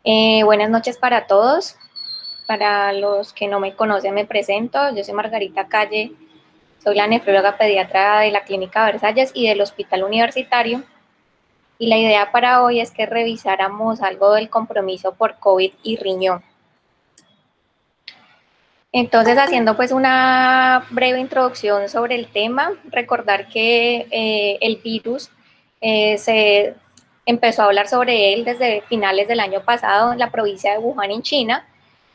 Buenas noches para todos. Para los que no me conocen, me presento. Yo soy Margarita Calle, soy la nefróloga pediatra de la Clínica Versalles y del Hospital Universitario. Y la idea para hoy es que revisáramos algo del compromiso por COVID y riñón. Entonces, haciendo pues una breve introducción sobre el tema, recordar que el virus se empezó a hablar sobre él desde finales del año pasado en la provincia de Wuhan, en China.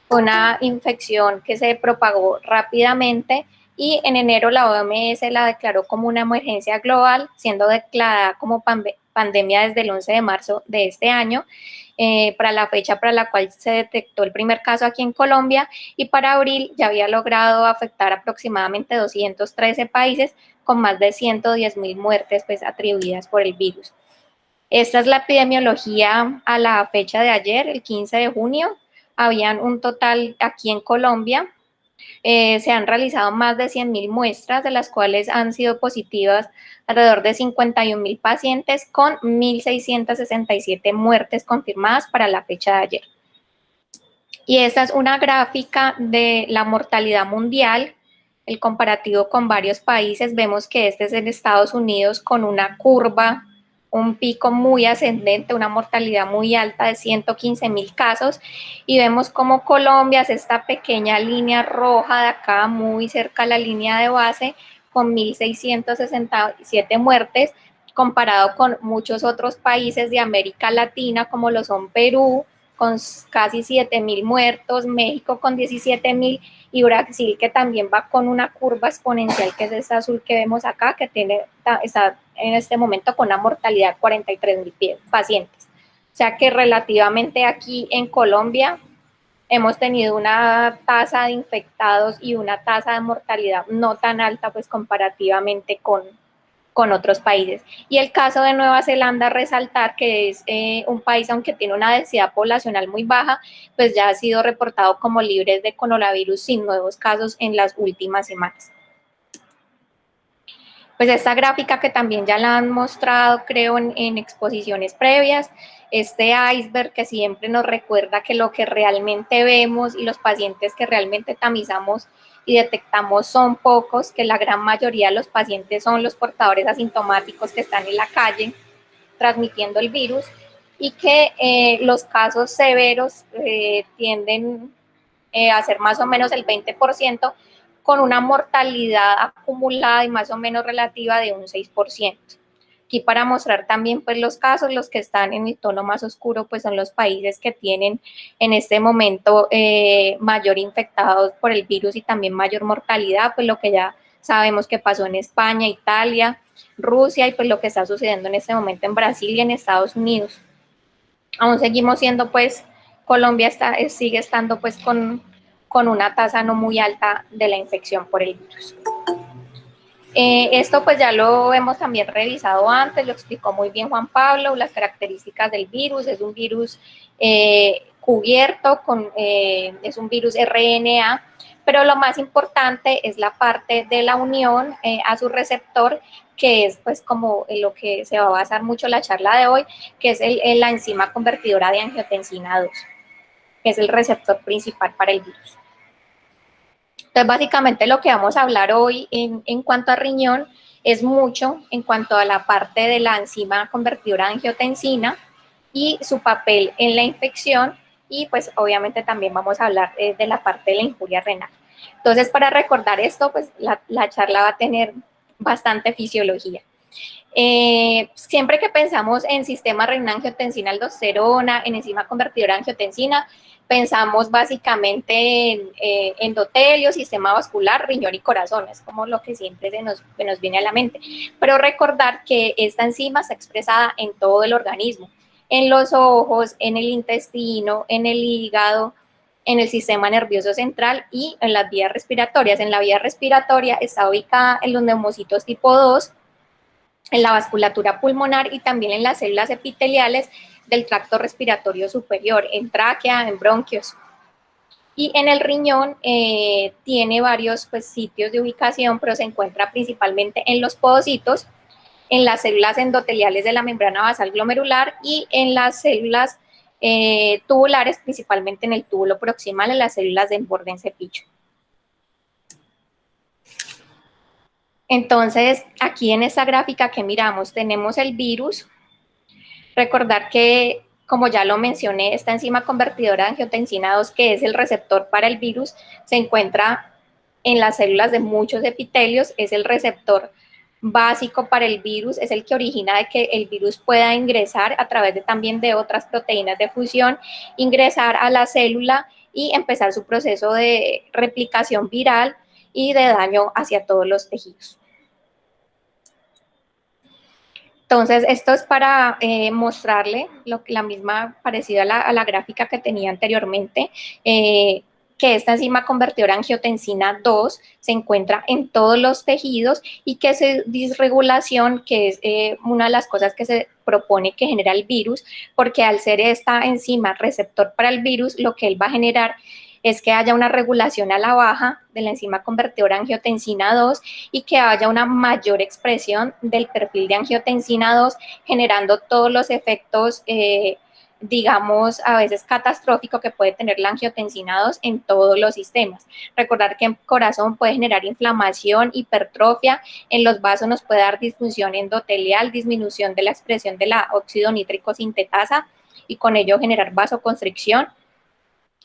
Fue una infección que se propagó rápidamente y en enero la OMS la declaró como una emergencia global, siendo declarada como pandemia desde el 11 de marzo de este año, para la fecha para la cual se detectó el primer caso aquí en Colombia, y para abril ya había logrado afectar aproximadamente 213 países con más de 110.000 muertes pues, atribuidas por el virus. Esta es la epidemiología a la fecha de ayer, el 15 de junio. Habían un total aquí en Colombia, se han realizado más de 100.000 muestras, de las cuales han sido positivas alrededor de 51.000 pacientes, con 1.667 muertes confirmadas para la fecha de ayer. Y esta es una gráfica de la mortalidad mundial, el comparativo con varios países. Vemos que este es en Estados Unidos con una curva, un pico muy ascendente, una mortalidad muy alta de 115.000 casos, y vemos como Colombia es esta pequeña línea roja de acá, muy cerca a la línea de base, con 1.667 muertes, comparado con muchos otros países de América Latina, como lo son Perú, con casi 7.000 muertos, México con 17.000 y Brasil, que también va con una curva exponencial, que es esta azul que vemos acá, que está en este momento con una mortalidad de 43.000 pacientes. O sea que relativamente aquí en Colombia hemos tenido una tasa de infectados y una tasa de mortalidad no tan alta, pues comparativamente con otros países. Y el caso de Nueva Zelanda, resaltar que es un país, aunque tiene una densidad poblacional muy baja, pues ya ha sido reportado como libres de coronavirus sin nuevos casos en las últimas semanas. Pues esta gráfica, que también ya la han mostrado, creo, en exposiciones previas, este iceberg que siempre nos recuerda que lo que realmente vemos y los pacientes que realmente tamizamos y detectamos son pocos, que la gran mayoría de los pacientes son los portadores asintomáticos que están en la calle transmitiendo el virus, y que los casos severos tienden a ser más o menos el 20%, con una mortalidad acumulada y más o menos relativa de un 6%. Aquí para mostrar también pues los casos, los que están en el tono más oscuro, pues son los países que tienen en este momento mayor infectados por el virus y también mayor mortalidad, pues lo que ya sabemos que pasó en España, Italia, Rusia, y pues lo que está sucediendo en este momento en Brasil y en Estados Unidos. Aún seguimos siendo pues, Colombia sigue estando pues con una tasa no muy alta de la infección por el virus. Esto pues ya lo hemos también revisado antes, lo explicó muy bien Juan Pablo, las características del virus. Es un virus cubierto, es un virus RNA, pero lo más importante es la parte de la unión a su receptor, que es pues como en lo que se va a basar mucho la charla de hoy, que es la enzima convertidora de angiotensina 2, que es el receptor principal para el virus. Entonces, básicamente lo que vamos a hablar hoy en cuanto a riñón es mucho en cuanto a la parte de la enzima convertidora de angiotensina y su papel en la infección, y pues obviamente también vamos a hablar de la parte de la injuria renal. Entonces, para recordar esto, pues la charla va a tener bastante fisiología. Siempre que pensamos en sistema renina-angiotensina aldosterona, en enzima convertidora de angiotensina, pensamos básicamente en endotelio, sistema vascular, riñón y corazón. Es como lo que siempre se nos viene a la mente. Pero recordar que esta enzima está expresada en todo el organismo, en los ojos, en el intestino, en el hígado, en el sistema nervioso central y en las vías respiratorias. En la vía respiratoria está ubicada en los neumocitos tipo 2, en la vasculatura pulmonar y también en las células epiteliales del tracto respiratorio superior, en tráquea, en bronquios. Y en el riñón tiene varios pues, sitios de ubicación, pero se encuentra principalmente en los podocitos, en las células endoteliales de la membrana basal glomerular y en las células tubulares, principalmente en el túbulo proximal, en las células de borde en cepillo. Entonces, aquí en esta gráfica que miramos, tenemos el virus. Recordar que, como ya lo mencioné, esta enzima convertidora de angiotensina 2, que es el receptor para el virus, se encuentra en las células de muchos epitelios, es el receptor básico para el virus, es el que origina de que el virus pueda ingresar a través de también de otras proteínas de fusión, ingresar a la célula y empezar su proceso de replicación viral y de daño hacia todos los tejidos. Entonces, esto es para mostrarle la misma, parecida a la gráfica que tenía anteriormente, que esta enzima convertidora angiotensina 2 se encuentra en todos los tejidos y que su disregulación, que es una de las cosas que se propone que genera el virus, porque al ser esta enzima receptor para el virus, lo que él va a generar es que haya una regulación a la baja de la enzima convertidora angiotensina 2 y que haya una mayor expresión del perfil de angiotensina 2, generando todos los efectos, digamos, a veces catastrófico que puede tener la angiotensina 2 en todos los sistemas. Recordar que en corazón puede generar inflamación, hipertrofia, en los vasos nos puede dar disfunción endotelial, disminución de la expresión de la óxido nítrico sintetasa y con ello generar vasoconstricción.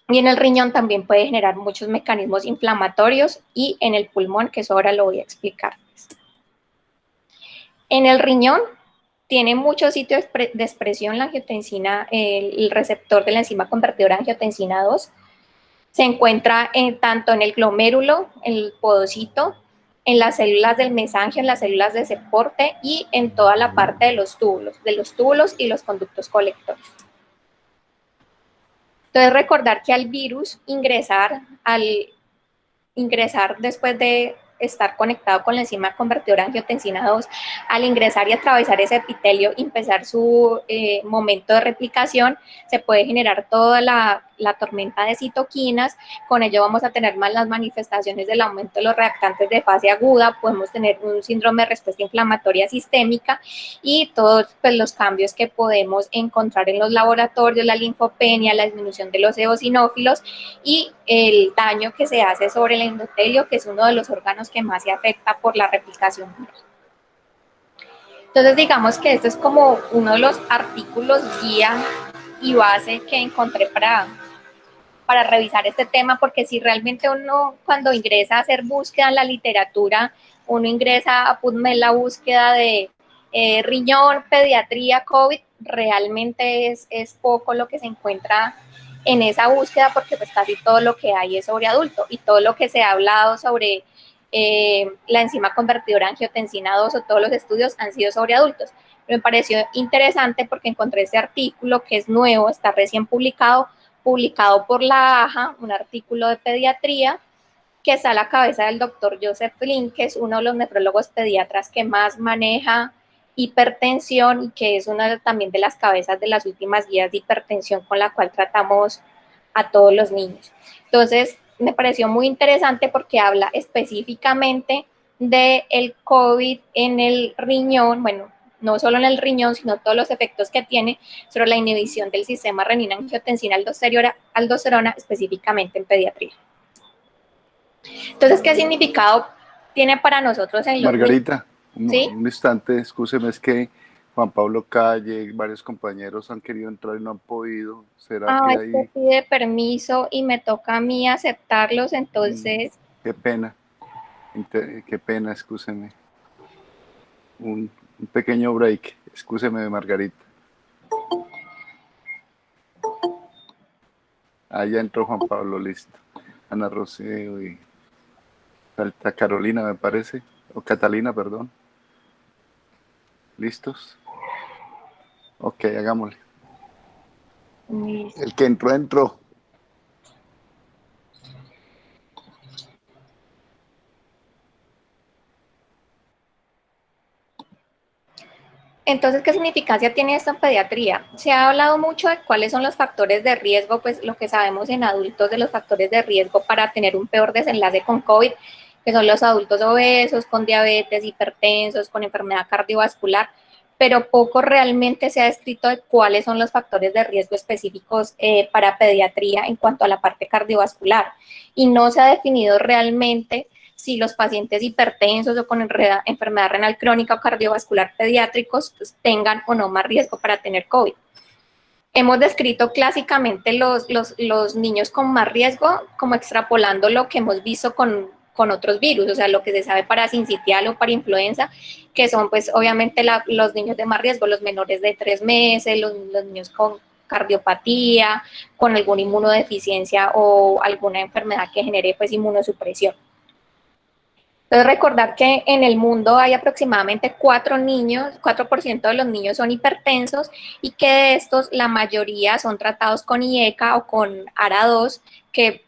Y en el riñón también puede generar muchos mecanismos inflamatorios y en el pulmón, que eso ahora lo voy a explicar. En el riñón tiene muchos sitios de expresión la angiotensina, el receptor de la enzima convertidora angiotensina 2. Se encuentra tanto en el glomérulo, en el podocito, en las células del mesangio, en las células de soporte y en toda la parte de los túbulos y los conductos colectores. Entonces, recordar que al virus ingresar después de estar conectado con la enzima convertidora angiotensina 2, al ingresar y atravesar ese epitelio y empezar su momento de replicación, se puede generar toda la tormenta de citoquinas. Con ello vamos a tener más las manifestaciones del aumento de los reactantes de fase aguda, podemos tener un síndrome de respuesta inflamatoria sistémica y todos pues, los cambios que podemos encontrar en los laboratorios, la linfopenia, la disminución de los eosinófilos y el daño que se hace sobre el endotelio, que es uno de los órganos que más se afecta por la replicación viral. Entonces, digamos que esto es como uno de los artículos guía y base que encontré para revisar este tema, porque si realmente uno cuando ingresa a hacer búsqueda en la literatura, uno ingresa a PubMed la búsqueda de riñón, pediatría, COVID, realmente es poco lo que se encuentra en esa búsqueda, porque pues casi todo lo que hay es sobre adulto y todo lo que se ha hablado sobre la enzima convertidora angiotensina 2 o todos los estudios han sido sobre adultos. Pero me pareció interesante porque encontré este artículo que es nuevo, está recién publicado por la AJA, un artículo de pediatría, que está a la cabeza del doctor Joseph Flynn, que es uno de los nefrólogos pediatras que más maneja hipertensión y que es una también de las cabezas de las últimas guías de hipertensión con la cual tratamos a todos los niños. Entonces, me pareció muy interesante porque habla específicamente del COVID en el riñón, bueno, no solo en el riñón, sino todos los efectos que tiene sobre la inhibición del sistema renina-angiotensina-aldosterona, específicamente en pediatría. Entonces, ¿qué significado tiene para nosotros en los Margarita, ¿sí? un instante, escúcheme, es que Juan Pablo Calle, varios compañeros han querido entrar y no han podido. ¿Será que hay...? Este pide permiso y me toca a mí aceptarlos, entonces... Qué pena, escúcheme. Un pequeño break, escúcheme, Margarita. Ya entró Juan Pablo, listo. Ana Rocío y falta Carolina, me parece, o Catalina, perdón. ¿Listos? Ok, hagámosle. El que entró, entró. Entonces, ¿qué significancia tiene esto en pediatría? Se ha hablado mucho de cuáles son los factores de riesgo, pues lo que sabemos en adultos de los factores de riesgo para tener un peor desenlace con COVID, que son los adultos obesos, con diabetes, hipertensos, con enfermedad cardiovascular, pero poco realmente se ha descrito de cuáles son los factores de riesgo específicos para pediatría en cuanto a la parte cardiovascular. Y no se ha definido realmente si los pacientes hipertensos o con enfermedad renal crónica o cardiovascular pediátricos pues, tengan o no más riesgo para tener COVID. Hemos descrito clásicamente los niños con más riesgo como extrapolando lo que hemos visto con otros virus, o sea, lo que se sabe para sincitial o para influenza, que son pues obviamente los niños de más riesgo, los menores de 3 meses, los niños con cardiopatía, con alguna inmunodeficiencia o alguna enfermedad que genere pues inmunosupresión. Entonces, recordar que en el mundo hay aproximadamente 4% de los niños son hipertensos y que de estos la mayoría son tratados con IECA o con ARA2, que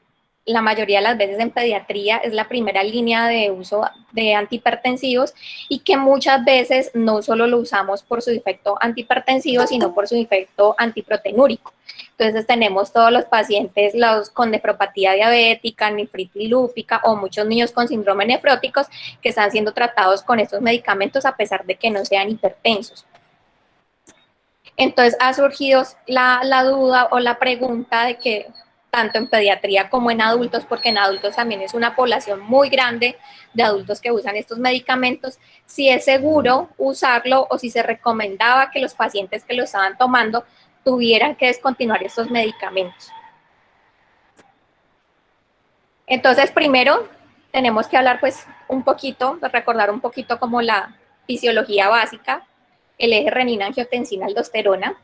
la mayoría de las veces en pediatría es la primera línea de uso de antihipertensivos y que muchas veces no solo lo usamos por su efecto antihipertensivo, sino por su efecto antiproteinúrico. Entonces tenemos todos los pacientes con nefropatía diabética, nefritis lúpica o muchos niños con síndrome nefróticos que están siendo tratados con estos medicamentos a pesar de que no sean hipertensos. Entonces ha surgido la duda o la pregunta de que tanto en pediatría como en adultos, porque en adultos también es una población muy grande de adultos que usan estos medicamentos, si es seguro usarlo o si se recomendaba que los pacientes que lo estaban tomando tuvieran que descontinuar estos medicamentos. Entonces, primero tenemos que hablar pues un poquito, recordar un poquito como la fisiología básica, el eje renina-angiotensina-aldosterona.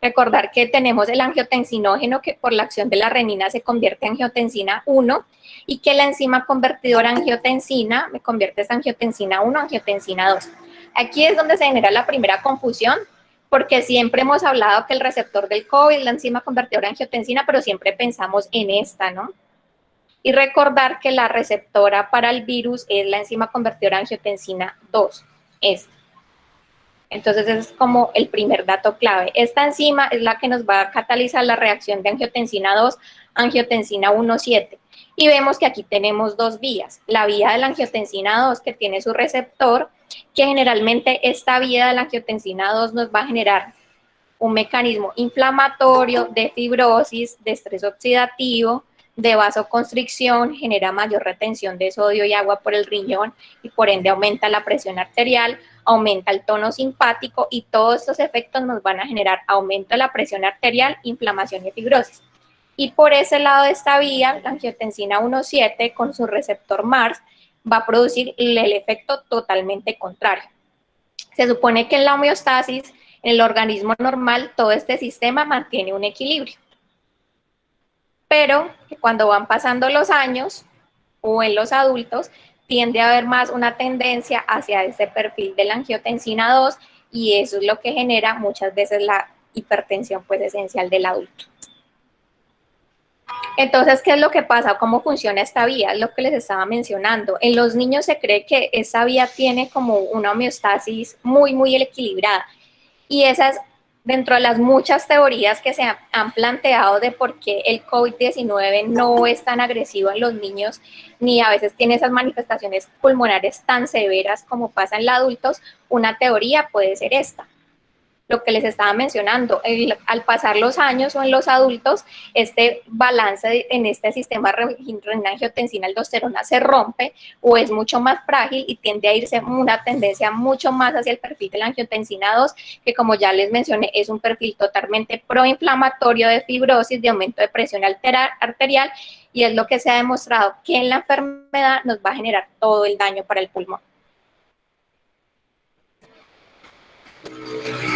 Recordar que tenemos el angiotensinógeno que por la acción de la renina se convierte en angiotensina 1 y que la enzima convertidora angiotensina me convierte esta angiotensina 1 a angiotensina 2. Aquí es donde se genera la primera confusión porque siempre hemos hablado que el receptor del COVID es la enzima convertidora angiotensina, pero siempre pensamos en esta, ¿no? Y recordar que la receptora para el virus es la enzima convertidora angiotensina 2, esta. Entonces, ese es como el primer dato clave. Esta enzima es la que nos va a catalizar la reacción de angiotensina 2, angiotensina 1,7. Y vemos que aquí tenemos dos vías. La vía de la angiotensina 2 que tiene su receptor, que generalmente esta vía de la angiotensina 2 nos va a generar un mecanismo inflamatorio, de fibrosis, de estrés oxidativo, de vasoconstricción, genera mayor retención de sodio y agua por el riñón y por ende aumenta la presión arterial, aumenta el tono simpático y todos estos efectos nos van a generar aumento de la presión arterial, inflamación y fibrosis. Y por ese lado de esta vía, la angiotensina 1,7 con su receptor MARS va a producir el efecto totalmente contrario. Se supone que en la homeostasis, en el organismo normal, todo este sistema mantiene un equilibrio. Pero que cuando van pasando los años o en los adultos, tiende a haber más una tendencia hacia ese perfil de la angiotensina 2 y eso es lo que genera muchas veces la hipertensión pues esencial del adulto. Entonces, ¿qué es lo que pasa? ¿Cómo funciona esta vía? Es lo que les estaba mencionando. En los niños se cree que esa vía tiene como una homeostasis muy equilibrada y esas dentro de las muchas teorías que se han planteado de por qué el COVID-19 no es tan agresivo en los niños, ni a veces tiene esas manifestaciones pulmonares tan severas como pasa en los adultos, una teoría puede ser esta. Lo que les estaba mencionando, al pasar los años o en los adultos, este balance en este sistema renina-angiotensina-aldosterona se rompe o es mucho más frágil y tiende a irse una tendencia mucho más hacia el perfil de la angiotensina 2, que como ya les mencioné, es un perfil totalmente proinflamatorio de fibrosis, de aumento de presión arterial, y es lo que se ha demostrado que en la enfermedad nos va a generar todo el daño para el pulmón.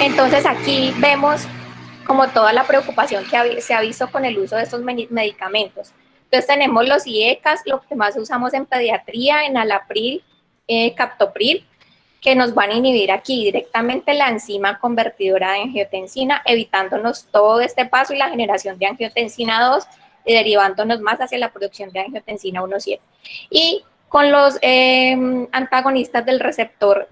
Entonces aquí vemos como toda la preocupación que se ha visto con el uso de estos medicamentos. Entonces tenemos los IECAS, lo que más usamos en pediatría, en Alapril, Captopril, que nos van a inhibir aquí directamente la enzima convertidora de angiotensina, evitándonos todo este paso y la generación de angiotensina 2 y derivándonos más hacia la producción de angiotensina 1,7. Y con los antagonistas del receptor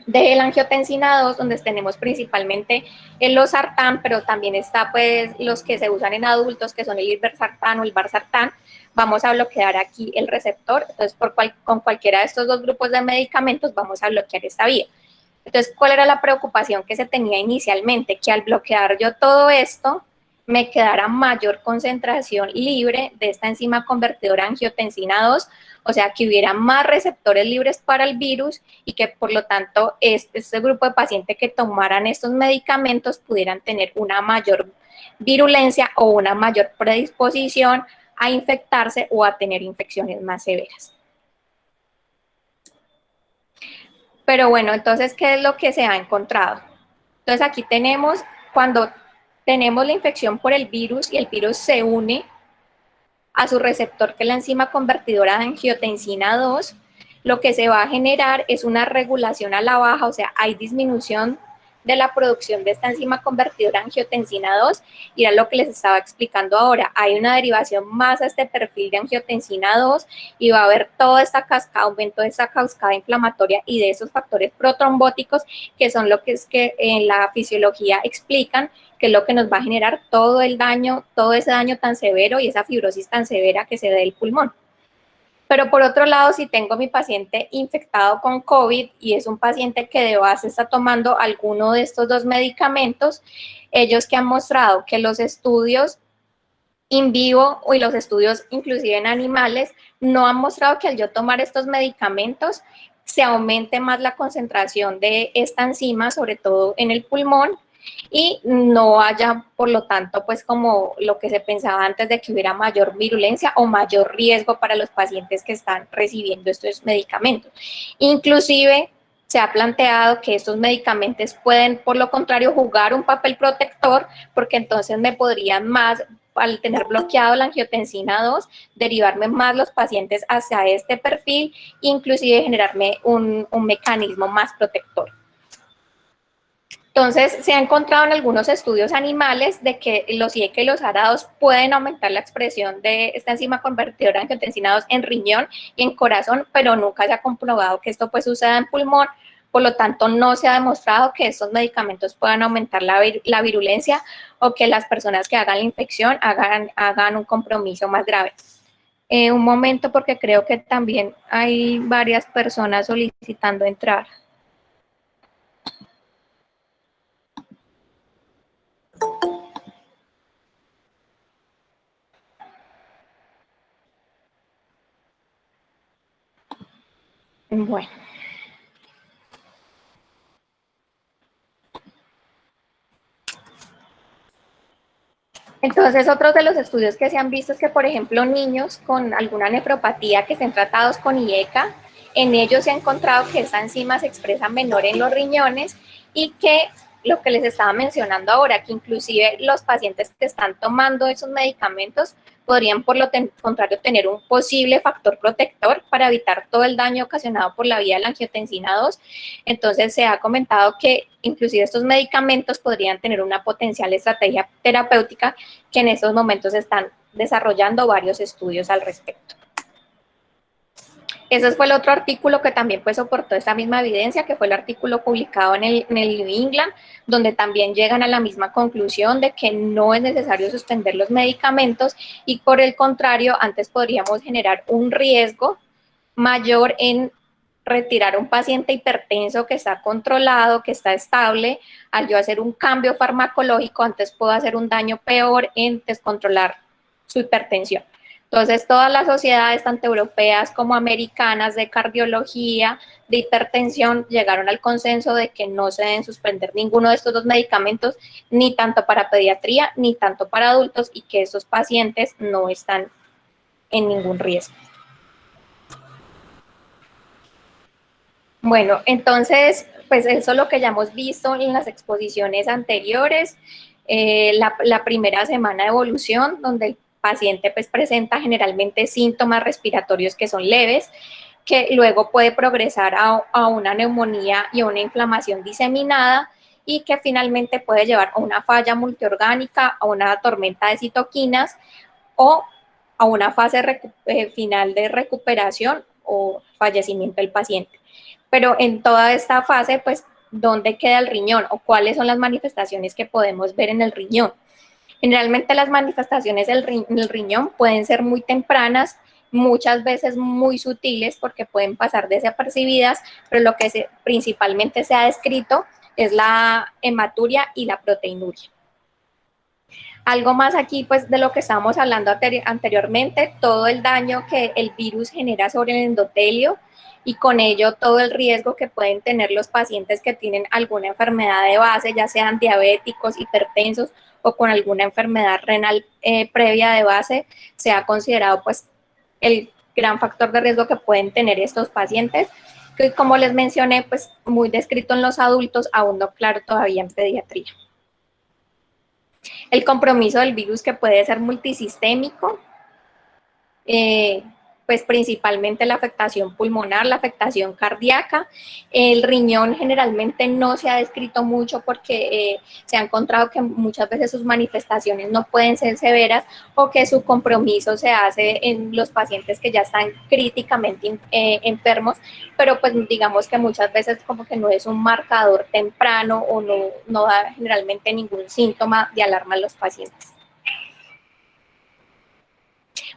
de la angiotensina 2, donde tenemos principalmente el losartán, pero también está pues los que se usan en adultos, que son el irbesartán o el valsartán. Vamos a bloquear aquí el receptor, entonces con cualquiera de estos dos grupos de medicamentos vamos a bloquear esta vía. Entonces, ¿cuál era la preocupación que se tenía inicialmente? Que al bloquear yo todo esto, me quedara mayor concentración libre de esta enzima convertidora angiotensina 2, o sea, que hubiera más receptores libres para el virus y que por lo tanto este grupo de pacientes que tomaran estos medicamentos pudieran tener una mayor virulencia o una mayor predisposición a infectarse o a tener infecciones más severas. Pero bueno, entonces, ¿qué es lo que se ha encontrado? Entonces aquí tenemos cuando tenemos la infección por el virus y el virus se une a su receptor, que es la enzima convertidora de angiotensina 2, lo que se va a generar es una regulación a la baja, o sea, hay disminución de la producción de esta enzima convertidora de angiotensina 2, y era lo que les estaba explicando ahora, hay una derivación más a este perfil de angiotensina 2 y va a haber toda esta cascada, aumento de esta cascada inflamatoria y de esos factores protrombóticos que son lo que es que en la fisiología explican que es lo que nos va a generar todo el daño, todo ese daño tan severo y esa fibrosis tan severa que se da del pulmón. Pero por otro lado, si tengo mi paciente infectado con COVID y es un paciente que de base está tomando alguno de estos dos medicamentos, ellos que han mostrado que los estudios in vivo y los estudios inclusive en animales no han mostrado que al yo tomar estos medicamentos se aumente más la concentración de esta enzima, sobre todo en el pulmón, y no haya, por lo tanto, pues como lo que se pensaba antes de que hubiera mayor virulencia o mayor riesgo para los pacientes que están recibiendo estos medicamentos. Inclusive se ha planteado que estos medicamentos pueden, por lo contrario, jugar un papel protector, porque entonces me podrían más, al tener bloqueado la angiotensina 2, derivarme más los pacientes hacia este perfil, inclusive generarme un mecanismo más protector. Entonces, se ha encontrado en algunos estudios animales de que los IECA y los arados pueden aumentar la expresión de esta enzima convertidora de angiotensina 2 en riñón y en corazón, pero nunca se ha comprobado que esto pues suceda en pulmón. Por lo tanto, no se ha demostrado que estos medicamentos puedan aumentar la virulencia o que las personas que hagan la infección hagan un compromiso más grave. Un momento, porque creo que también hay varias personas solicitando entrar. Bueno. Entonces, otros de los estudios que se han visto es que, por ejemplo, niños con alguna nefropatía que estén tratados con IECA, en ellos se ha encontrado que esa enzima se expresa menor en los riñones y que lo que les estaba mencionando ahora, que inclusive los pacientes que están tomando esos medicamentos podrían, por lo contrario, tener un posible factor protector para evitar todo el daño ocasionado por la vía de la angiotensina 2. Entonces, se ha comentado que inclusive estos medicamentos podrían tener una potencial estrategia terapéutica que en estos momentos están desarrollando varios estudios al respecto. Ese fue el otro artículo que también pues soportó esa misma evidencia, que fue el artículo publicado en el New England, donde también llegan a la misma conclusión de que no es necesario suspender los medicamentos y por el contrario, antes podríamos generar un riesgo mayor en retirar un paciente hipertenso que está controlado, que está estable, al yo hacer un cambio farmacológico, antes puedo hacer un daño peor en descontrolar su hipertensión. Entonces, todas las sociedades, tanto europeas como americanas, de cardiología, de hipertensión, llegaron al consenso de que no se deben suspender ninguno de estos dos medicamentos, ni tanto para pediatría, ni tanto para adultos, y que esos pacientes no están en ningún riesgo. Bueno, entonces, pues eso es lo que ya hemos visto en las exposiciones anteriores, la primera semana de evolución, donde el paciente pues presenta generalmente síntomas respiratorios que son leves, que luego puede progresar a una neumonía y a una inflamación diseminada y que finalmente puede llevar a una falla multiorgánica, a una tormenta de citoquinas o a una fase final de recuperación o fallecimiento del paciente. Pero en toda esta fase, pues, ¿dónde queda el riñón o cuáles son las manifestaciones que podemos ver en el riñón? Generalmente las manifestaciones del riñón pueden ser muy tempranas muchas veces muy sutiles porque pueden pasar desapercibidas, pero lo que principalmente se ha descrito es la hematuria y la proteinuria. Algo más aquí, pues, de lo que estábamos hablando anteriormente, todo el daño que el virus genera sobre el endotelio y con ello todo el riesgo que pueden tener los pacientes que tienen alguna enfermedad de base, ya sean diabéticos, hipertensos o con alguna enfermedad renal previa de base, se ha considerado, pues, el gran factor de riesgo que pueden tener estos pacientes, que como les mencioné, pues, muy descrito en los adultos, aún no claro todavía en pediatría. El compromiso del virus que puede ser multisistémico, pues principalmente la afectación pulmonar, la afectación cardíaca. El riñón generalmente no se ha descrito mucho porque se ha encontrado que muchas veces sus manifestaciones no pueden ser severas o que su compromiso se hace en los pacientes que ya están críticamente enfermos, pero pues digamos que muchas veces como que no es un marcador temprano o no da generalmente ningún síntoma de alarma a los pacientes.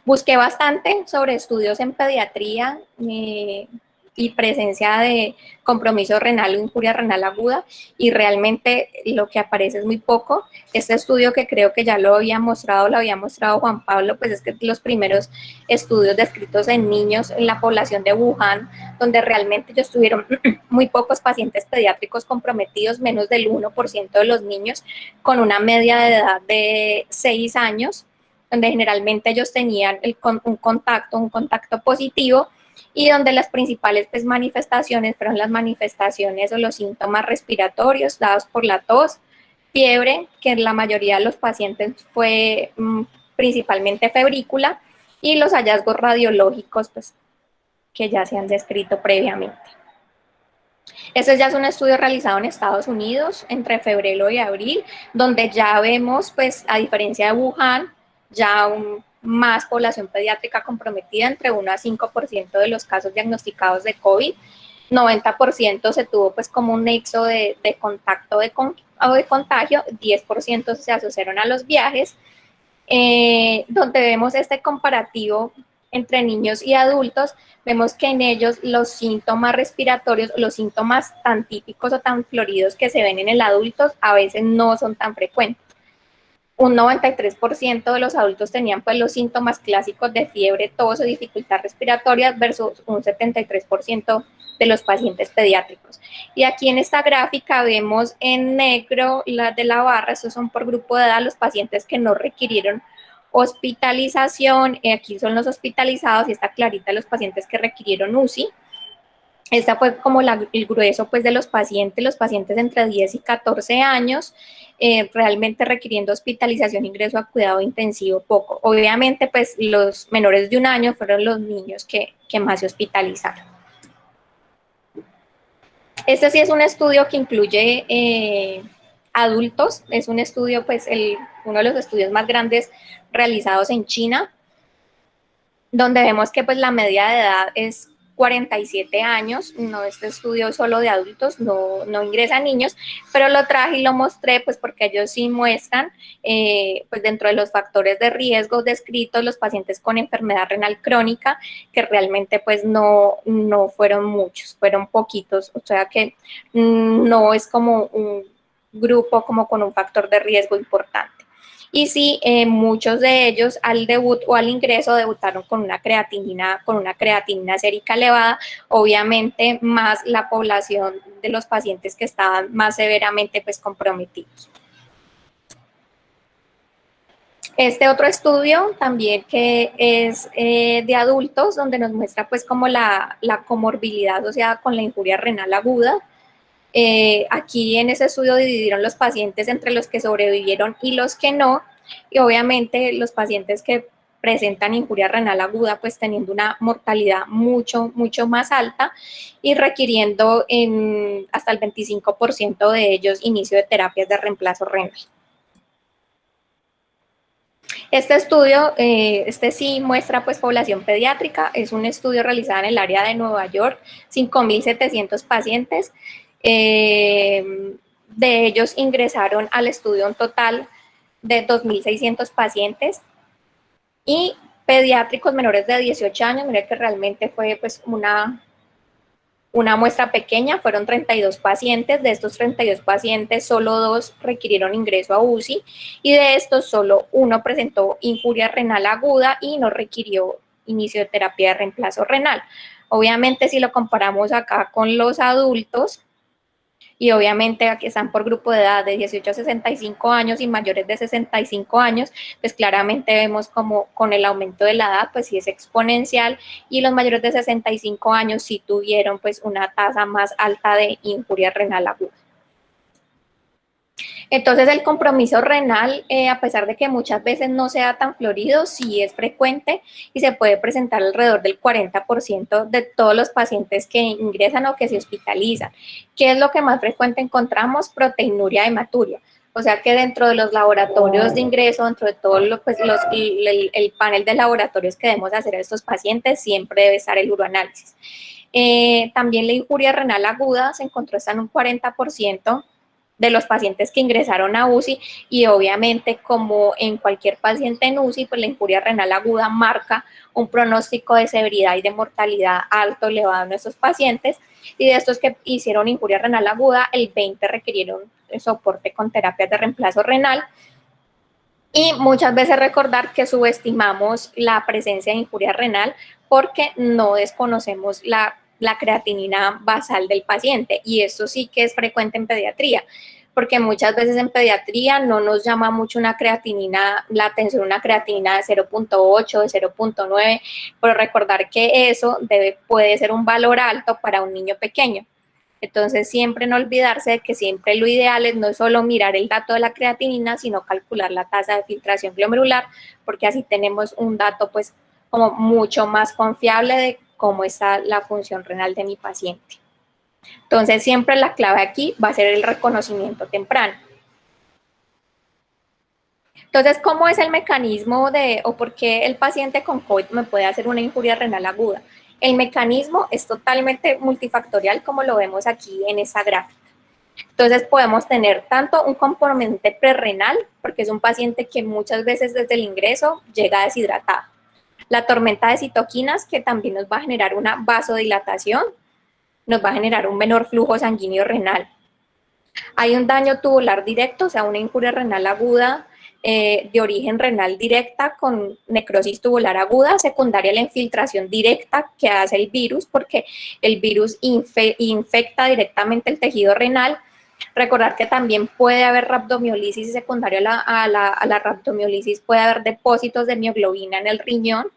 Busqué bastante sobre estudios en pediatría y presencia de compromiso renal o injuria renal aguda y realmente lo que aparece es muy poco. Este estudio que creo que ya lo había mostrado Juan Pablo, pues es que los primeros estudios descritos en niños en la población de Wuhan, donde realmente ellos tuvieron muy pocos pacientes pediátricos comprometidos, menos del 1% de los niños, con una media de edad de 6 años, donde generalmente ellos tenían un contacto positivo y donde las principales pues, manifestaciones fueron las manifestaciones o los síntomas respiratorios dados por la tos, fiebre, que en la mayoría de los pacientes fue principalmente febrícula, y los hallazgos radiológicos pues, que ya se han descrito previamente. Este ya es un estudio realizado en Estados Unidos entre febrero y abril, donde ya vemos, pues, a diferencia de Wuhan, ya más población pediátrica comprometida, entre 1 a 5% de los casos diagnosticados de COVID. 90% se tuvo pues como un nexo de contacto o de contagio, 10% se asociaron a los viajes, donde vemos este comparativo entre niños y adultos. Vemos que en ellos los síntomas respiratorios, los síntomas tan típicos o tan floridos que se ven en el adulto, a veces no son tan frecuentes. Un 93% de los adultos tenían pues los síntomas clásicos de fiebre, tos o dificultad respiratoria versus un 73% de los pacientes pediátricos. Y aquí en esta gráfica vemos en negro las de la barra, estos son por grupo de edad, los pacientes que no requirieron hospitalización, aquí son los hospitalizados y está clarita los pacientes que requirieron UCI. Esta fue como el grueso pues, de los pacientes entre 10 y 14 años, realmente requiriendo hospitalización, ingreso a cuidado intensivo poco. Obviamente, pues los menores de 1 año fueron los niños que más se hospitalizaron. Este sí es un estudio que incluye adultos, es un estudio, pues uno de los estudios más grandes realizados en China, donde vemos que pues la media de edad es 47 años, no este estudio solo de adultos, no ingresa niños, pero lo traje y lo mostré pues porque ellos sí muestran pues dentro de los factores de riesgo descritos los pacientes con enfermedad renal crónica, que realmente pues no fueron muchos, fueron poquitos, o sea que no es como un grupo como con un factor de riesgo importante. Y sí, muchos de ellos al debut o al ingreso debutaron con una creatinina sérica elevada, obviamente más la población de los pacientes que estaban más severamente pues comprometidos. Este otro estudio también que es de adultos, donde nos muestra pues como la comorbilidad asociada con la injuria renal aguda. Aquí en ese estudio dividieron los pacientes entre los que sobrevivieron y los que no, y obviamente los pacientes que presentan injuria renal aguda, pues teniendo una mortalidad mucho más alta y requiriendo hasta el 25% de ellos inicio de terapias de reemplazo renal. Este estudio, este sí muestra pues población pediátrica, es un estudio realizado en el área de Nueva York, 5.700 pacientes, de ellos ingresaron al estudio un total de 2.600 pacientes y pediátricos menores de 18 años, mire que realmente fue pues una muestra pequeña, fueron 32 pacientes, de estos 32 pacientes solo 2 requirieron ingreso a UCI y de estos solo 1 presentó injuria renal aguda y no requirió inicio de terapia de reemplazo renal. Obviamente si lo comparamos acá con los adultos, y obviamente aquí están por grupo de edad de 18 a 65 años y mayores de 65 años, pues claramente vemos como con el aumento de la edad, pues sí es exponencial, y los mayores de 65 años sí tuvieron pues una tasa más alta de injuria renal aguda. Entonces el compromiso renal, a pesar de que muchas veces no sea tan florido, sí es frecuente y se puede presentar alrededor del 40% de todos los pacientes que ingresan o que se hospitalizan. ¿Qué es lo que más frecuente encontramos? Proteinuria hematuria. O sea que dentro de los laboratorios de ingreso, dentro de todo el panel de laboratorios que debemos hacer a estos pacientes, siempre debe estar el uroanálisis. También la injuria renal aguda se encontró hasta en un 40% de los pacientes que ingresaron a UCI y obviamente como en cualquier paciente en UCI, pues la injuria renal aguda marca un pronóstico de severidad y de mortalidad alto, elevado en estos pacientes, y de estos que hicieron injuria renal aguda, el 20 requirieron soporte con terapias de reemplazo renal. Y muchas veces recordar que subestimamos la presencia de injuria renal porque no desconocemos la creatinina basal del paciente, y esto sí que es frecuente en pediatría, porque muchas veces en pediatría no nos llama mucho una creatinina, la atención una creatinina de 0.8, de 0.9, pero recordar que eso puede ser un valor alto para un niño pequeño. Entonces, siempre no olvidarse de que siempre lo ideal es no solo mirar el dato de la creatinina, sino calcular la tasa de filtración glomerular, porque así tenemos un dato pues como mucho más confiable de cómo está la función renal de mi paciente. Entonces, siempre la clave aquí va a ser el reconocimiento temprano. Entonces, ¿cómo es el mecanismo o por qué el paciente con COVID me puede hacer una injuria renal aguda? El mecanismo es totalmente multifactorial, como lo vemos aquí en esta gráfica. Entonces, podemos tener tanto un componente prerrenal, porque es un paciente que muchas veces desde el ingreso llega deshidratado. La tormenta de citoquinas, que también nos va a generar una vasodilatación, nos va a generar un menor flujo sanguíneo renal. Hay un daño tubular directo, o sea, una injuria renal aguda de origen renal directa con necrosis tubular aguda, secundaria a la infiltración directa que hace el virus, porque el virus infecta directamente el tejido renal. Recordar que también puede haber rhabdomiolisis y secundario a la rhabdomiolisis puede haber depósitos de mioglobina en el riñón.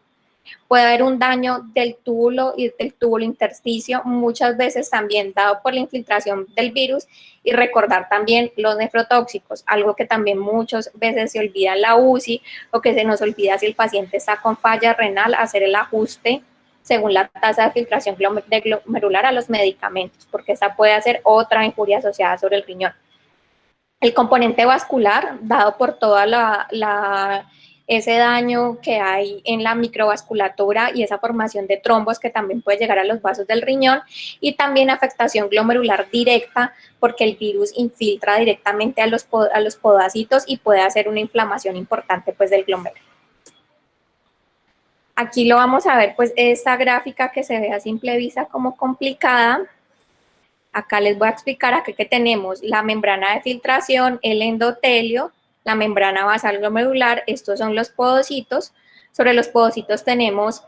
Puede haber un daño del túbulo y del túbulo intersticio, muchas veces también dado por la infiltración del virus, y recordar también los nefrotóxicos, algo que también muchas veces se olvida en la UCI o que se nos olvida si el paciente está con falla renal, hacer el ajuste según la tasa de filtración glomerular a los medicamentos, porque esa puede ser otra injuria asociada sobre el riñón. El componente vascular, dado por toda ese daño que hay en la microvasculatura y esa formación de trombos que también puede llegar a los vasos del riñón, y también afectación glomerular directa porque el virus infiltra directamente a los podacitos y puede hacer una inflamación importante pues del glomérulo. Aquí lo vamos a ver pues esta gráfica que se ve a simple vista como complicada. Acá les voy a explicar acá que tenemos la membrana de filtración, el endotelio, la membrana basal glomerular, estos son los podocitos. Sobre los podocitos tenemos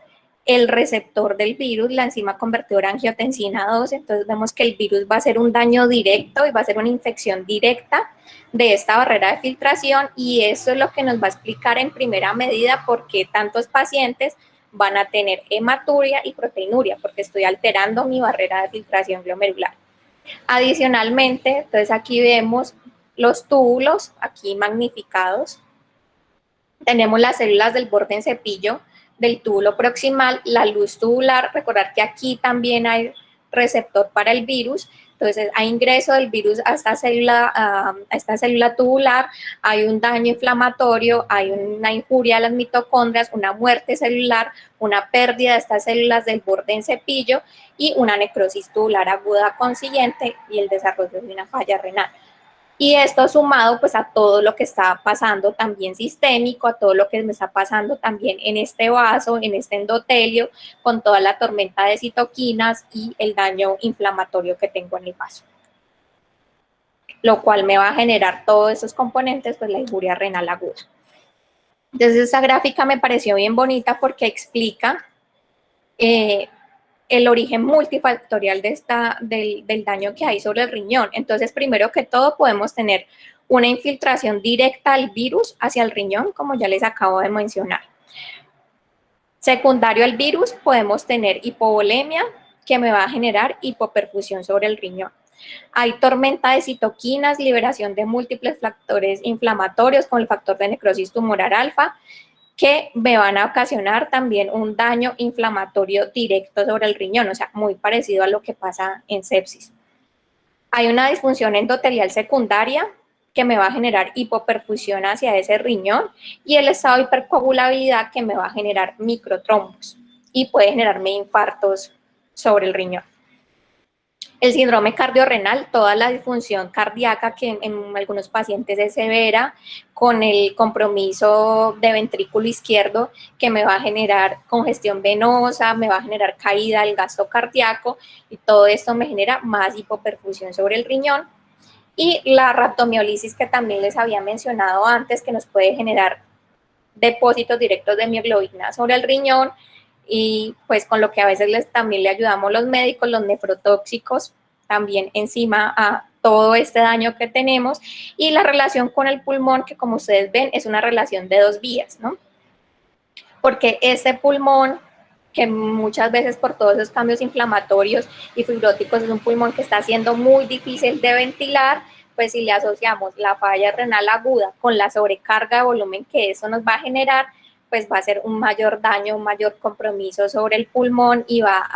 el receptor del virus, la enzima convertidora angiotensina 2, entonces vemos que el virus va a hacer un daño directo y va a hacer una infección directa de esta barrera de filtración, y eso es lo que nos va a explicar en primera medida por qué tantos pacientes van a tener hematuria y proteinuria, porque estoy alterando mi barrera de filtración glomerular. Adicionalmente, entonces aquí vemos los túbulos, aquí magnificados. Tenemos las células del borde en cepillo del túbulo proximal, la luz tubular. Recordar que aquí también hay receptor para el virus. Entonces, hay ingreso del virus a esta célula tubular, hay un daño inflamatorio, hay una injuria a las mitocondrias, una muerte celular, una pérdida de estas células del borde en cepillo y una necrosis tubular aguda consiguiente y el desarrollo de una falla renal. Y esto sumado pues a todo lo que está pasando también sistémico, a todo lo que me está pasando también en este vaso, en este endotelio, con toda la tormenta de citoquinas y el daño inflamatorio que tengo en el vaso. Lo cual me va a generar todos esos componentes, pues la injuria renal aguda. Entonces esa gráfica me pareció bien bonita porque explica el origen multifactorial del daño que hay sobre el riñón. Entonces, primero que todo, podemos tener una infiltración directa al virus hacia el riñón, como ya les acabo de mencionar. Secundario al virus, podemos tener hipovolemia, que me va a generar hipoperfusión sobre el riñón. Hay tormenta de citoquinas, liberación de múltiples factores inflamatorios, como el factor de necrosis tumoral alfa, que me van a ocasionar también un daño inflamatorio directo sobre el riñón, o sea, muy parecido a lo que pasa en sepsis. Hay una disfunción endotelial secundaria que me va a generar hipoperfusión hacia ese riñón y el estado de hipercoagulabilidad que me va a generar microtrombos y puede generarme infartos sobre el riñón. El síndrome cardiorrenal, toda la disfunción cardíaca que en algunos pacientes es severa, con el compromiso de ventrículo izquierdo que me va a generar congestión venosa, me va a generar caída del gasto cardíaco y todo esto me genera más hipoperfusión sobre el riñón. Y la rhabdomiolisis que también les había mencionado antes, que nos puede generar depósitos directos de mioglobina sobre el riñón, y pues con lo que a veces también le ayudamos los médicos, los nefrotóxicos, también encima a todo este daño que tenemos, y la relación con el pulmón, que como ustedes ven es una relación de dos vías, ¿no? Porque ese pulmón, que muchas veces por todos esos cambios inflamatorios y fibróticos es un pulmón que está siendo muy difícil de ventilar, pues si le asociamos la falla renal aguda con la sobrecarga de volumen que eso nos va a generar, pues va a ser un mayor daño, un mayor compromiso sobre el pulmón y va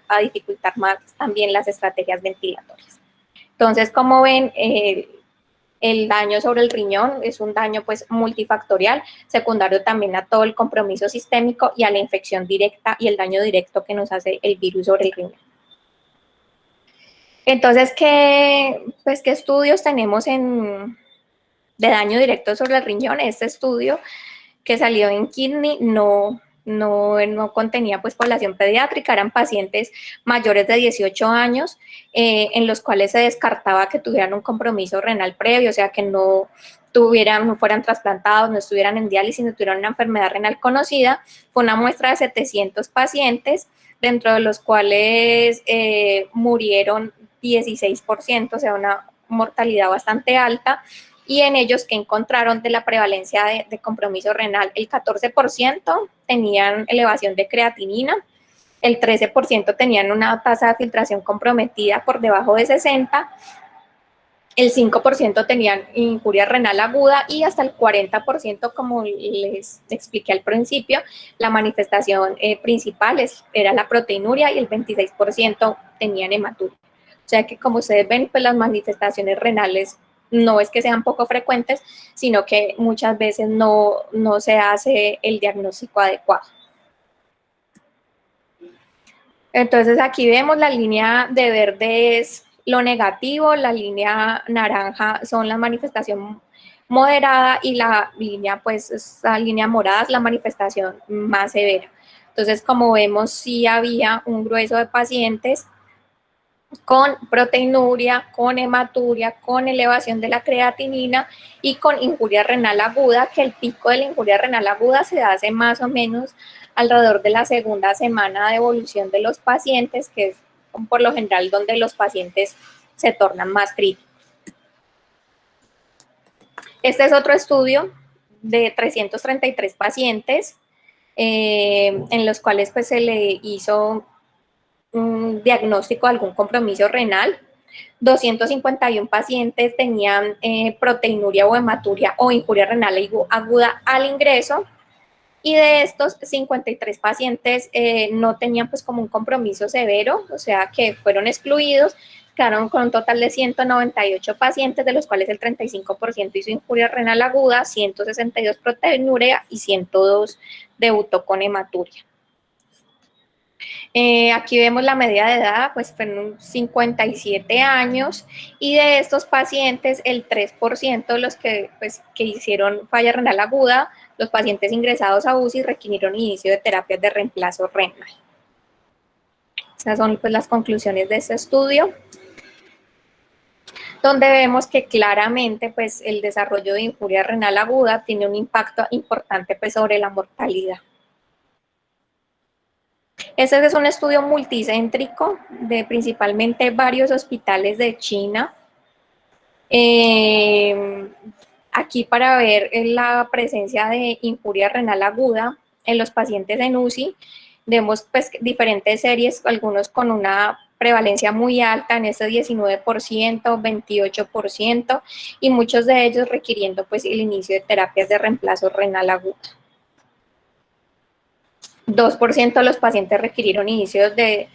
a dificultar más también las estrategias ventilatorias. Entonces, como ven, el daño sobre el riñón es un daño pues multifactorial, secundario también a todo el compromiso sistémico y a la infección directa y el daño directo que nos hace el virus sobre el riñón. Entonces, ¿qué estudios tenemos de daño directo sobre el riñón? Este estudio que salió en Kidney no contenía pues población pediátrica, eran pacientes mayores de 18 años en los cuales se descartaba que tuvieran un compromiso renal previo, o sea, que no fueran trasplantados, no estuvieran en diálisis, no tuvieran una enfermedad renal conocida. Fue una muestra de 700 pacientes, dentro de los cuales murieron 16%, o sea, una mortalidad bastante alta, y en ellos que encontraron de la prevalencia de compromiso renal, el 14% tenían elevación de creatinina, el 13% tenían una tasa de filtración comprometida por debajo de 60, el 5% tenían injuria renal aguda y hasta el 40%, como les expliqué al principio, la manifestación principal era la proteinuria y el 26% tenían hematuria. O sea que como ustedes ven, pues las manifestaciones renales no es que sean poco frecuentes, sino que muchas veces no se hace el diagnóstico adecuado. Entonces aquí vemos la línea de verde es lo negativo, la línea naranja son la manifestación moderada y la línea, pues, esa línea morada es la manifestación más severa. Entonces, como vemos, sí había un grueso de pacientes con proteinuria, con hematuria, con elevación de la creatinina y con injuria renal aguda, que el pico de la injuria renal aguda se hace más o menos alrededor de la segunda semana de evolución de los pacientes, que es por lo general donde los pacientes se tornan más críticos. Este es otro estudio de 333 pacientes en los cuales pues se le hizo un diagnóstico de algún compromiso renal. 251 pacientes tenían proteinuria o hematuria o injuria renal aguda al ingreso, y de estos 53 pacientes no tenían pues como un compromiso severo, o sea que fueron excluidos. Quedaron con un total de 198 pacientes, de los cuales el 35% hizo injuria renal aguda, 162 proteinuria y 102 debutó con hematuria. Aquí vemos la media de edad, pues fueron 57 años, y de estos pacientes, el 3% de los que hicieron falla renal aguda, los pacientes ingresados a UCI requirieron inicio de terapias de reemplazo renal. Esas son pues las conclusiones de este estudio, donde vemos que claramente pues el desarrollo de injuria renal aguda tiene un impacto importante pues sobre la mortalidad. Este es un estudio multicéntrico de principalmente varios hospitales de China. Aquí para ver la presencia de injuria renal aguda en los pacientes en UCI, vemos pues diferentes series, algunos con una prevalencia muy alta, en ese 19%, 28%, y muchos de ellos requiriendo pues el inicio de terapias de reemplazo renal aguda. 2% de los pacientes requirieron inicios de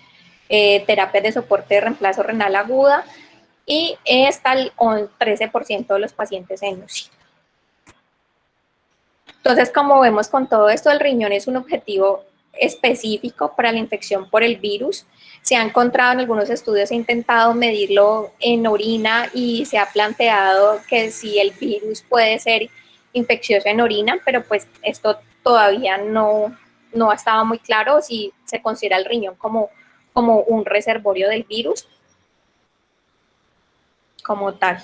terapias de soporte de reemplazo renal aguda, y está el 13% de los pacientes en UCI. Entonces, como vemos con todo esto, el riñón es un objetivo específico para la infección por el virus. Se ha encontrado en algunos estudios, se ha intentado medirlo en orina y se ha planteado que si el virus puede ser infeccioso en orina, pero pues esto todavía no ha estado muy claro si se considera el riñón como un reservorio del virus como tal.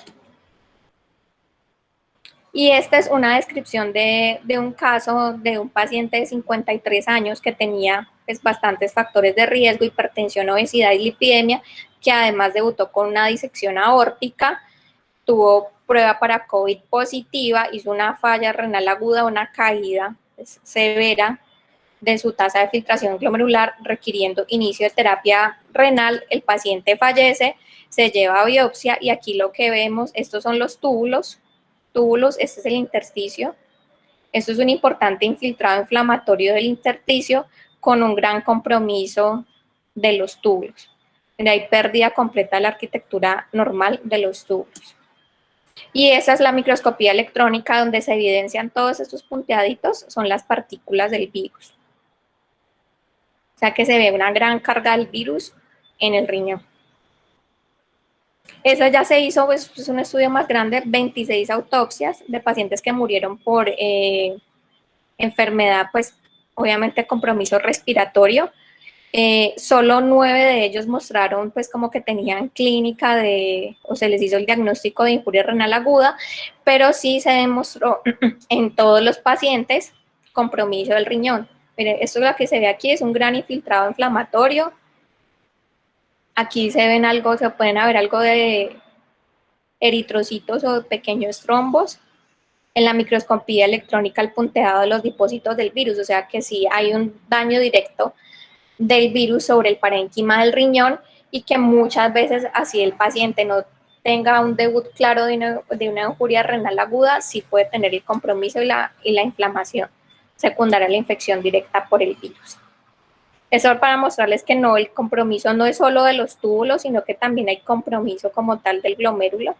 Y esta es una descripción de un caso de un paciente de 53 años que tenía pues, bastantes factores de riesgo, hipertensión, obesidad y lipidemia, que además debutó con una disección aórtica, tuvo prueba para COVID positiva, hizo una falla renal aguda, una caída pues, severa de su tasa de filtración glomerular, requiriendo inicio de terapia renal. El paciente fallece, se lleva a biopsia y aquí lo que vemos, estos son los túbulos, este es el intersticio. Esto es un importante infiltrado inflamatorio del intersticio con un gran compromiso de los túbulos. Hay pérdida completa de la arquitectura normal de los túbulos. Y esa es la microscopía electrónica donde se evidencian todos estos punteaditos, son las partículas del virus. O sea que se ve una gran carga del virus en el riñón. Eso ya se hizo, pues, es un estudio más grande, 26 autopsias de pacientes que murieron por enfermedad, pues obviamente compromiso respiratorio. Solo 9 de ellos mostraron pues como que tenían clínica o se les hizo el diagnóstico de injuria renal aguda, pero sí se demostró en todos los pacientes compromiso del riñón. Miren, esto lo que se ve aquí es un gran infiltrado inflamatorio. Aquí se pueden ver algo de eritrocitos o pequeños trombos. En la microscopía electrónica el punteado de los depósitos del virus, o sea que sí hay un daño directo del virus sobre el parénquima del riñón y que muchas veces así el paciente no tenga un debut claro de una injuria renal aguda, sí puede tener el compromiso y la inflamación secundaria a la infección directa por el virus. Eso para mostrarles que no, el compromiso no es solo de los túbulos, sino que también hay compromiso como tal del glomérulo.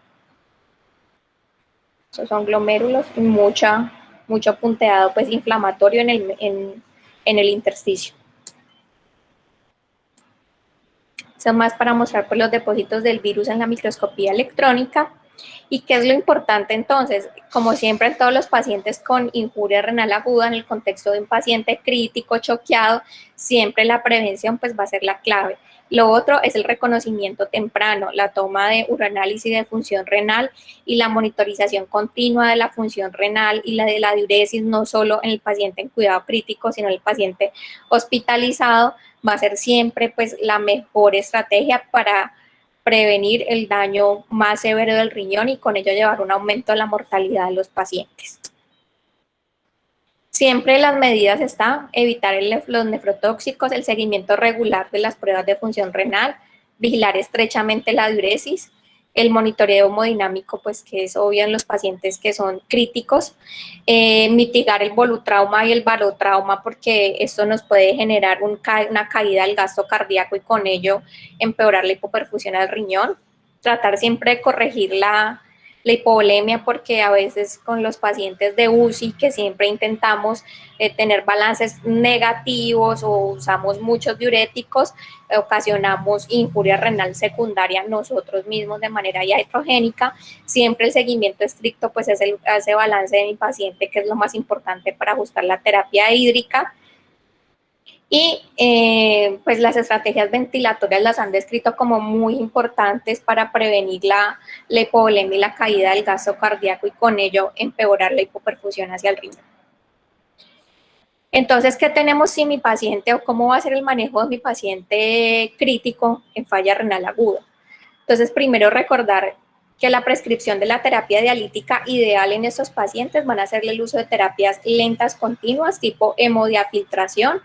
Esos son glomérulos y mucho punteado pues inflamatorio en el intersticio. Eso más para mostrar pues, los depósitos del virus en la microscopía electrónica. ¿Y qué es lo importante entonces? Como siempre en todos los pacientes con injuria renal aguda, en el contexto de un paciente crítico, choqueado, siempre la prevención pues va a ser la clave. Lo otro es el reconocimiento temprano, la toma de uranálisis de función renal y la monitorización continua de la función renal y la de la diuresis, no solo en el paciente en cuidado crítico, sino en el paciente hospitalizado, va a ser siempre pues la mejor estrategia para prevenir el daño más severo del riñón y con ello llevar un aumento de la mortalidad de los pacientes. Siempre las medidas están evitar los nefrotóxicos, el seguimiento regular de las pruebas de función renal, vigilar estrechamente la diuresis, el monitoreo hemodinámico, pues que es obvio en los pacientes que son críticos, mitigar el volutrauma y el barotrauma porque esto nos puede generar una caída del gasto cardíaco y con ello empeorar la hipoperfusión al riñón, tratar siempre de corregir la la hipovolemia, porque a veces con los pacientes de UCI, que siempre intentamos tener balances negativos o usamos muchos diuréticos, ocasionamos injuria renal secundaria nosotros mismos de manera iatrogénica. Siempre el seguimiento estricto pues es ese balance de mi paciente, que es lo más importante para ajustar la terapia hídrica. Y pues las estrategias ventilatorias las han descrito como muy importantes para prevenir la hipovolemia y la caída del gasto cardíaco, y con ello empeorar la hipoperfusión hacia el riñón. Entonces, ¿qué tenemos si mi paciente, o cómo va a ser el manejo de mi paciente crítico en falla renal aguda? Entonces, primero recordar que la prescripción de la terapia dialítica ideal en estos pacientes van a ser el uso de terapias lentas continuas tipo hemodiafiltración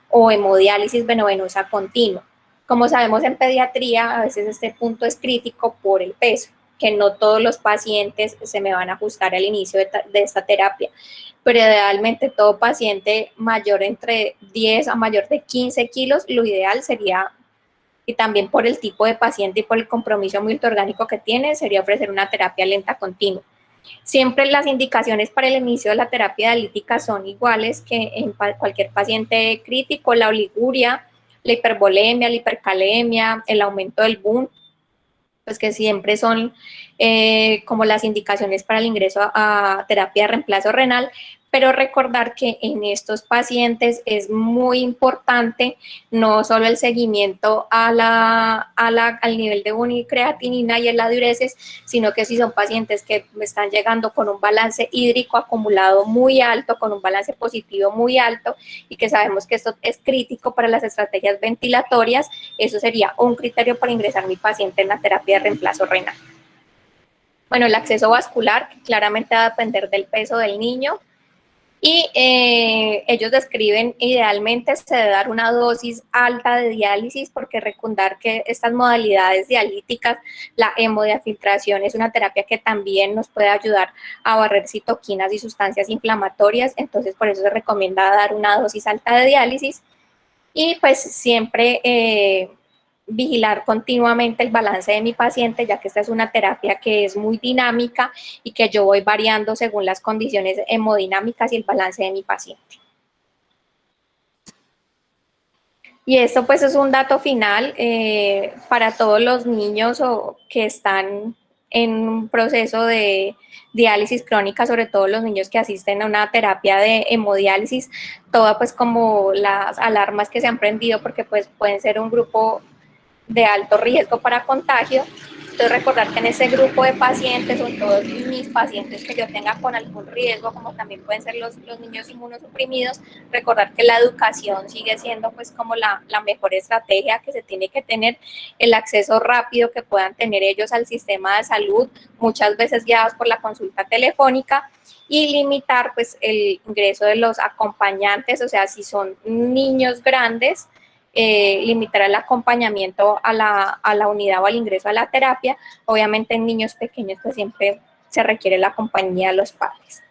o hemodiálisis venovenosa continua. Como sabemos en pediatría, a veces este punto es crítico por el peso, que no todos los pacientes se me van a ajustar al inicio de esta terapia, pero idealmente todo paciente mayor entre 10 a mayor de 15 kilos, lo ideal sería, y también por el tipo de paciente y por el compromiso multiorgánico que tiene, sería ofrecer una terapia lenta continua. Siempre las indicaciones para el inicio de la terapia dialítica son iguales que en cualquier paciente crítico: la oliguria, la hipervolemia, la hipercalemia, el aumento del BUN, pues que siempre son como las indicaciones para el ingreso a terapia de reemplazo renal. Pero recordar que en estos pacientes es muy importante no solo el seguimiento al nivel de unicreatinina y en la diuresis, sino que si son pacientes que están llegando con un balance hídrico acumulado muy alto, con un balance positivo muy alto, y que sabemos que esto es crítico para las estrategias ventilatorias, eso sería un criterio para ingresar mi paciente en la terapia de reemplazo renal. Bueno, el acceso vascular, que claramente va a depender del peso del niño. Y ellos describen idealmente se debe dar una dosis alta de diálisis, porque recordar que estas modalidades dialíticas, la hemodiafiltración es una terapia que también nos puede ayudar a barrer citoquinas y sustancias inflamatorias, entonces por eso se recomienda dar una dosis alta de diálisis. Y pues siempre vigilar continuamente el balance de mi paciente, ya que esta es una terapia que es muy dinámica y que yo voy variando según las condiciones hemodinámicas y el balance de mi paciente. Y esto pues es un dato final para todos los niños que están en un proceso de diálisis crónica, sobre todo los niños que asisten a una terapia de hemodiálisis, todas pues como las alarmas que se han prendido, porque pues pueden ser un grupo de alto riesgo para contagio. Entonces recordar que en ese grupo de pacientes, son todos mis pacientes que yo tenga con algún riesgo, como también pueden ser los niños inmunosuprimidos, recordar que la educación sigue siendo pues como la mejor estrategia que se tiene que tener, el acceso rápido que puedan tener ellos al sistema de salud, muchas veces guiados por la consulta telefónica, y limitar pues el ingreso de los acompañantes, o sea, si son niños grandes, limitar el acompañamiento a la unidad o al ingreso a la terapia. Obviamente en niños pequeños pues siempre se requiere la compañía de los padres.